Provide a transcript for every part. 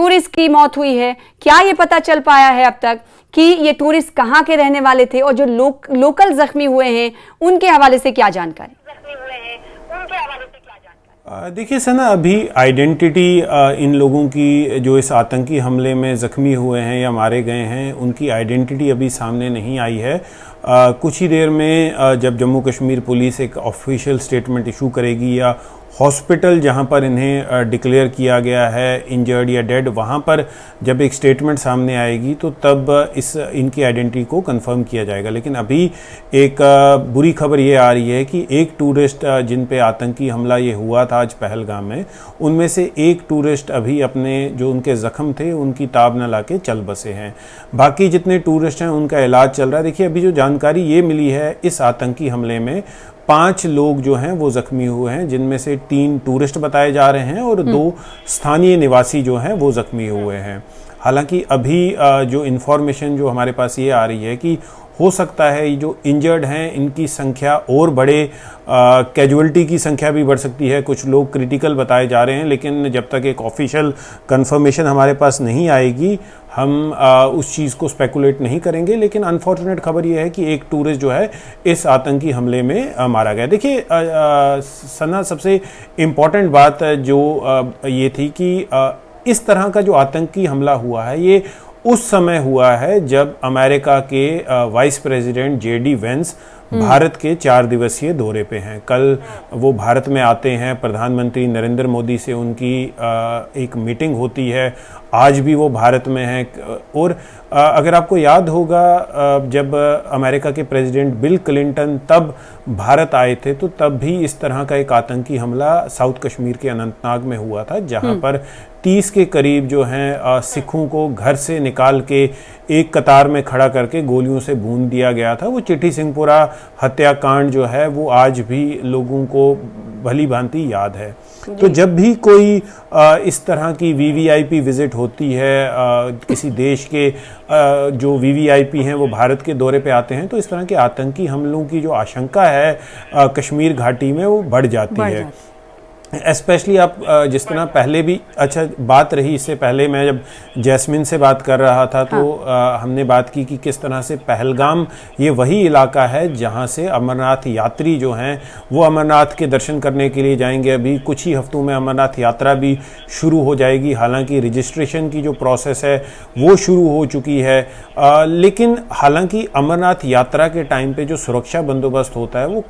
Tourist की मौत हुई है। क्या ये पता चल पाया है अब तक कि ये टूरिस्ट कहाँ के रहने वाले थे, और जो लोकल जख्मी हुए हैं उनके हवाले से क्या जानकारी? देखिए सना, अभी आइडेंटिटी इन लोगों की जो इस आतंकी हमले में ज़ख्मी हुए हैं या मारे गए हैं, उनकी आइडेंटिटी अभी सामने नहीं आई है। कुछ ही देर में जब जम्मू कश्मीर पुलिस एक ऑफिशियल स्टेटमेंट इशू करेगी या हॉस्पिटल जहां पर इन्हें डिक्लेयर किया गया है इंजर्ड या डेड, वहां पर जब एक स्टेटमेंट सामने आएगी तो तब इनकी आइडेंटिटी को कंफर्म किया जाएगा। लेकिन अभी एक बुरी खबर ये आ रही है कि एक टूरिस्ट जिन पे आतंकी हमला ये हुआ था आज पहलगाम में, उनमें से एक टूरिस्ट अभी अपने जो उनके ज़ख्म थे उनकी ताब न लाके चल बसे हैं। बाकी जितने टूरिस्ट हैं उनका इलाज चल रहा है। देखिए, अभी जो जानकारी ये मिली है, इस आतंकी हमले में 5 लोग जो हैं वो जख्मी हुए हैं, जिनमें से 3 टूरिस्ट बताए जा रहे हैं और 2 स्थानीय निवासी जो हैं वो जख्मी हुए हैं। हालांकि अभी जो इन्फॉर्मेशन जो हमारे पास ये आ रही है कि हो सकता है ये जो इंजर्ड हैं इनकी संख्या और बढ़े, कैजुअल्टी की संख्या भी बढ़ सकती है। कुछ लोग क्रिटिकल बताए जा रहे हैं, लेकिन जब तक एक ऑफिशियल कंफर्मेशन हमारे पास नहीं आएगी हम उस चीज़ को स्पेकुलेट नहीं करेंगे। लेकिन अनफॉर्चुनेट खबर यह है कि एक टूरिस्ट जो है इस आतंकी हमले में मारा गया। देखिए सना, सबसे इम्पॉर्टेंट बात जो ये थी कि इस तरह का जो आतंकी हमला हुआ है ये उस समय हुआ है जब अमेरिका के vice president JD Vance Bharat के 4 दिवसीय दौरे पे हैं। कल वो भारत में आते हैं, प्रधानमंत्री नरेंद्र मोदी से उनकी एक मीटिंग होती है। आज भी वो भारत में हैं। और अगर आपको याद होगा, जब अमेरिका के प्रेसिडेंट बिल क्लिंटन तब भारत आए थे तो तब भी इस तरह का एक आतंकी हमला साउथ कश्मीर के अनंतनाग में हुआ था, जहां पर 30 के करीब जो हैं सिखों को घर से निकाल के एक कतार में खड़ा करके गोलियों से भून दिया गया था। वो चिट्ठी सिंहपुरा हत्याकांड जो है वो आज भी लोगों को भली भांति याद है। तो जब भी कोई इस तरह की वीवीआईपी विजिट होती है, किसी देश के जो वीवीआईपी हैं वो भारत के दौरे पे आते हैं, तो इस तरह के आतंकी हमलों की जो आशंका है कश्मीर घाटी में वो बढ़ जाती है। स्पेशली आप जिस तरह पहले भी अच्छा बात रही, इससे पहले मैं जब जैस्मिन से बात कर रहा था तो हमने बात की कि किस तरह से पहलगाम ये वही इलाका है जहां से अमरनाथ यात्री जो हैं वो अमरनाथ के दर्शन करने के लिए जाएंगे। अभी कुछ ही हफ्तों में अमरनाथ यात्रा भी शुरू हो जाएगी। हालांकि रजिस्ट्रेशन की जो प्रोसेस है वो शुरू हो चुकी है, लेकिन हालांकि अमरनाथ यात्रा के टाइम पे जो सुरक्षा बंदोबस्त होता है वो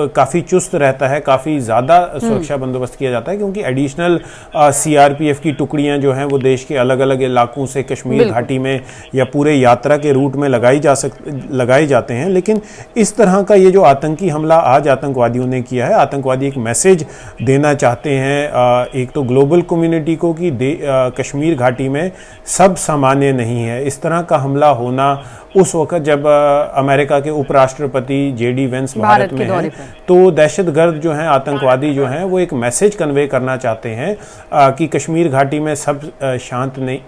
काफ़ी चुस्त रहता है, काफ़ी ज़्यादा सुरक्षा बंदोबस्त किया जाता है, क्योंकि एडिशनल सीआरपीएफ की टुकड़ियां जो हैं वो देश के अलग अलग इलाकों से कश्मीर घाटी में या पूरे यात्रा के रूट में लगाए जाते हैं। लेकिन इस तरह का ये जो आतंकी हमला आज आतंकवादियों ने किया है, आतंकवादी एक मैसेज देना चाहते हैं एक तो ग्लोबल कम्युनिटी को कि कश्मीर घाटी में सब सामान्य नहीं है। इस तरह का हमला होना उस वक्त जब अमेरिका के उपराष्ट्रपति जेडी वेंस भारत में हैं, तो दहशतगर्द जो हैं, आतंकवादी जो हैं, वो एक मैसेज कन्वे करना चाहते हैं कि कश्मीर घाटी में सब शांति नहीं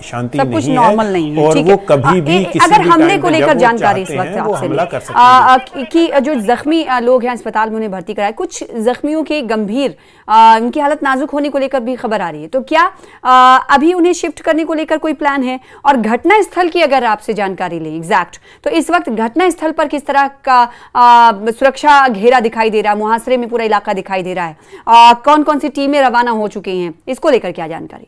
है और वो कभी भी किसी अगर हमले को लेकर जानकारी इस वक्त आपसे हमला कर सकते हैं कि जो जख्मी लोग हैं अस्पताल में उन्हें भर्ती कराया, कुछ जख्मियों के गंभीर उनकी हालत नाजुक होने को लेकर भी खबर आ रही है, तो क्या अभी उन्हें शिफ्ट करने को लेकर कोई प्लान है? और घटना स्थल की अगर आपसे जानकारी लें एग्जैक्ट, तो इस वक्त घटना स्थल पर किस तरह का सुरक्षा घेरा दिखाई दे रहा है, मुहासरे में पूरा इलाका दिखाई दे रहा है, कौन कौन सी टीमें रवाना हो चुकी हैं, इसको लेकर क्या जानकारी?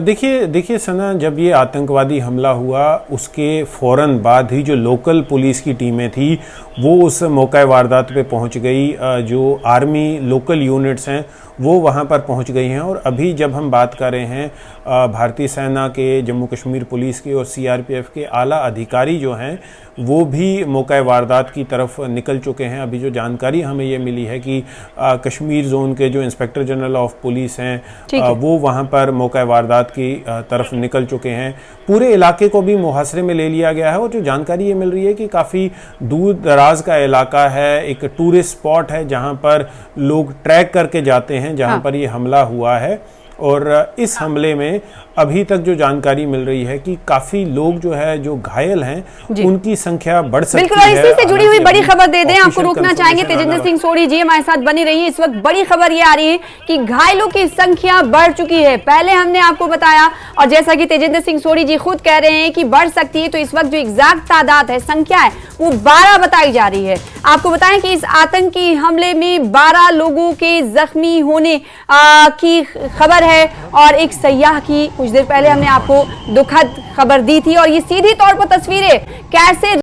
देखिए सना, जब ये आतंकवादी हमला हुआ उसके फौरन बाद ही जो लोकल पुलिस की टीमें थी वो उस मौका वारदात पे पहुंच गई। जो आर्मी लोकल यूनिट्स हैं वो वहां पर पहुंच गई हैं। और अभी जब हम बात कर रहे हैं भारतीय सेना के, जम्मू कश्मीर पुलिस के और सीआरपीएफ के आला अधिकारी जो हैं वो भी मौका वारदात की तरफ निकल चुके हैं। अभी जो जानकारी हमें ये मिली है कि कश्मीर जोन के जो इंस्पेक्टर जनरल ऑफ पुलिस हैं वो वहाँ पर मौका वारदात की तरफ निकल चुके हैं। पूरे इलाके को भी मुहासरे में ले लिया गया है। और जो जानकारी ये मिल रही है कि काफ़ी दूर दराज का इलाका है, एक टूरिस्ट स्पॉट है जहाँ पर लोग ट्रैक करके जाते हैं, जहाँ पर ये हमला हुआ है। और इस हमले में अभी तक जो जानकारी मिल रही है कि काफी लोग जो है जो घायल हैं उनकी संख्या बढ़ सकती है। बिल्कुल, और इसी से जुड़ी हुई बड़ी खबर दे दें, आपको रोकना चाहेंगे तेजिंदर सिंह सोढ़ी जी हमारे साथ बनी रही है। इस वक्त बड़ी खबर ये आ रही है कि घायलों की संख्या बढ़ चुकी है। पहले हमने आपको बताया और जैसा कि तेजिंदर सिंह सोढ़ी जी खुद कह रहे हैं कि बढ़ सकती है, तो इस वक्त जो एग्जैक्ट तादाद है, संख्या है, वो 12 बताई जा रही है। आपको बताएं कि इस आतंकी हमले में 12 लोगों के जख्मी होने की खबर है और एक सयाह की कुछ देर पहले हमने आपको दुखद खबर दी थी और ये सीधी तौर पर तस्वीरें कैसे